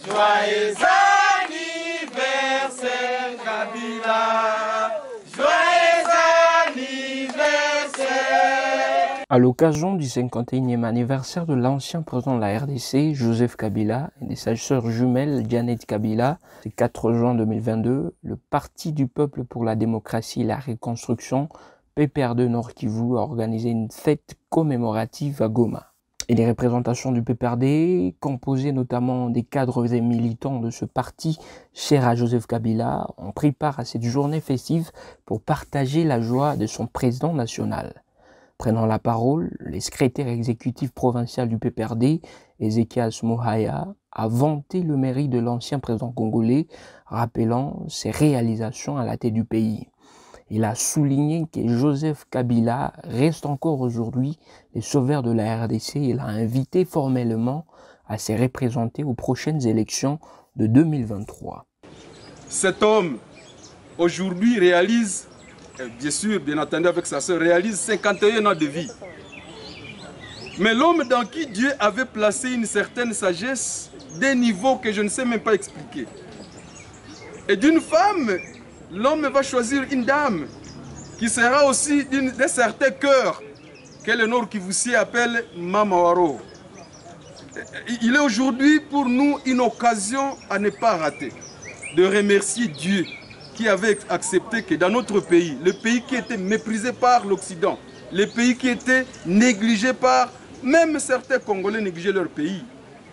Joyeux anniversaire Kabila. Joyeux anniversaire. À l'occasion du 51e anniversaire de l'ancien président de la RDC, Joseph Kabila, et de sa sœur jumelle Janet Kabila, le 4 juin 2022, le Parti du peuple pour la démocratie et la reconstruction, PPRD Nord Kivu, a organisé une fête commémorative à Goma. Et les représentations du PPRD, composées notamment des cadres et militants de ce parti cher à Joseph Kabila, ont pris part à cette journée festive pour partager la joie de son président national. Prenant la parole, le secrétaire exécutif provincial du PPRD, Ezekias Mohaya, a vanté le mérite de l'ancien président congolais, rappelant ses réalisations à la tête du pays. Il a souligné que Joseph Kabila reste encore aujourd'hui le sauveur de la RDC et l'a invité formellement à se représenter aux prochaines élections de 2023. Cet homme, aujourd'hui, réalise, bien sûr, bien entendu avec sa sœur, réalise 51 ans de vie. Mais l'homme dans qui Dieu avait placé une certaine sagesse, des niveaux que je ne sais même pas expliquer. Et d'une femme, l'homme va choisir une dame qui sera aussi d'un certain cœur que le Nord Kivu appelle Mamawaro. Il est aujourd'hui pour nous une occasion à ne pas rater, de remercier Dieu qui avait accepté que dans notre pays, le pays qui était méprisé par l'Occident, le pays qui était négligé par même certains Congolais négligeaient leur pays,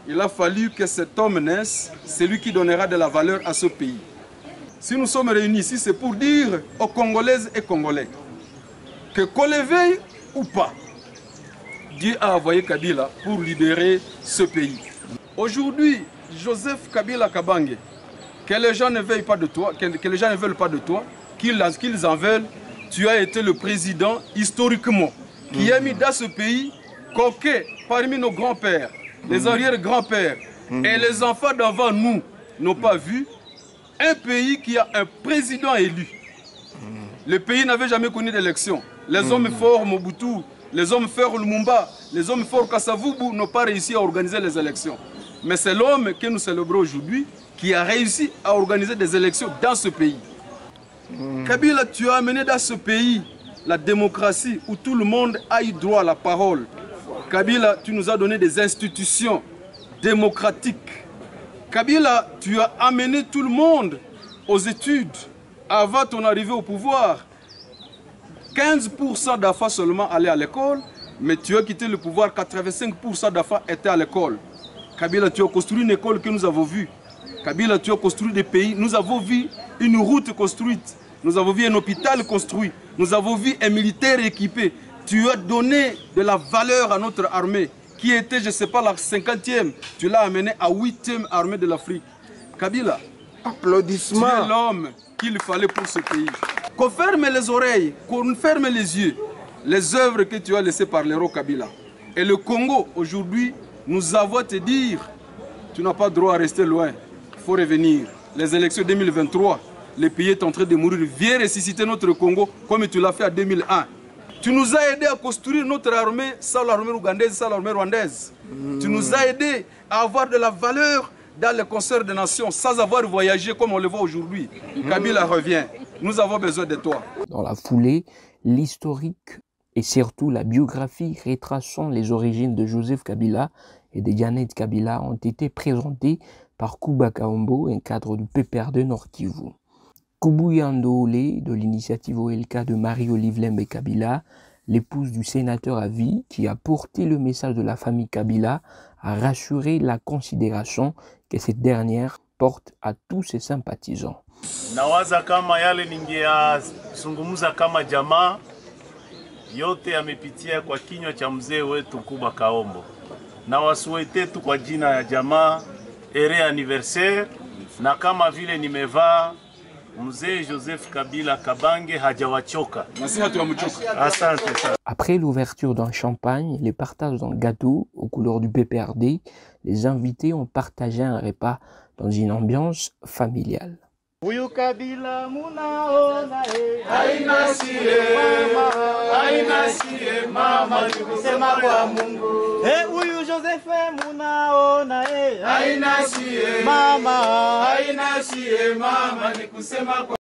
il a fallu que cet homme naisse, celui qui donnera de la valeur à ce pays. Si nous sommes réunis ici, c'est pour dire aux Congolaises et Congolais que qu'on le veuille ou pas, Dieu a envoyé Kabila pour libérer ce pays. Aujourd'hui, Joseph Kabila Kabange, que les gens ne veulent pas de toi, que les gens ne veulent pas de toi, qu'ils en veulent, tu as été le président historiquement qui a mis dans ce pays qu'aucun parmi nos grands-pères, les arrière-grands-pères et les enfants d'avant nous n'ont pas vu un pays qui a un président élu. Le pays n'avait jamais connu d'élection. Les hommes forts Mobutu, les hommes forts Lumumba, les hommes forts Kasavubu n'ont pas réussi à organiser les élections. Mais c'est l'homme que nous célébrons aujourd'hui qui a réussi à organiser des élections dans ce pays. Kabila, tu as amené dans ce pays la démocratie où tout le monde a eu droit à la parole. Kabila, tu nous as donné des institutions démocratiques. Kabila, tu as amené tout le monde aux études. Avant ton arrivée au pouvoir, 15% d'enfants seulement allaient à l'école, mais tu as quitté le pouvoir, 85% d'enfants étaient à l'école. Kabila, tu as construit une école que nous avons vue. Kabila, tu as construit des pays. Nous avons vu une route construite. Nous avons vu un hôpital construit. Nous avons vu un militaire équipé. Tu as donné de la valeur à notre armée, qui était, je ne sais pas, la 50e. Tu l'as amené à 8e armée de l'Afrique. Kabila, applaudissements. Tu es l'homme qu'il fallait pour ce pays. Qu'on ferme les oreilles, qu'on ferme les yeux. Les œuvres que tu as laissées par l'héros Kabila. Et le Congo, aujourd'hui, nous avons à te dire, tu n'as pas droit à rester loin. Il faut revenir. Les élections 2023, le pays est en train de mourir. Viens ressusciter notre Congo comme tu l'as fait en 2001. Tu nous as aidé à construire notre armée sans l'armée ougandaise, sans l'armée rwandaise. Tu nous as aidé à avoir de la valeur dans le concert des nations sans avoir voyagé comme on le voit aujourd'hui. Kabila revient. Nous avons besoin de toi. Dans la foulée, l'historique et surtout la biographie retraçant les origines de Joseph Kabila et de Janet Kabila ont été présentées par Kuba Kaombo, un cadre du PPRD Nord Kivu. Kubuya Ndoole, de l'initiative OLK de Marie-Olive Lembe Kabila, l'épouse du sénateur à vie, qui a porté le message de la famille Kabila, a rassuré la considération que cette dernière porte à tous ses sympathisants. Nawaza kama yale ningeyazungumza kama jamaa yote yamepitia kwa kinywa cha mzee wetu Kuba Kaombo. Na wasuete tu kwa jina ya jamaa ere anniversaire, na kama vile nimevaa mzee Joseph Kabila Kabange hajawachoka. Asante sana. Après l'ouverture d'un champagne et le partage d'un gâteau aux couleurs du PPRD, les invités ont partagé un repas dans une ambiance familiale. Huyu Kabila munaona haina sie mama ni kusema kwa Mungu. Huyu Joseph munaona haina sie mama haina sie mama ni kusema kwa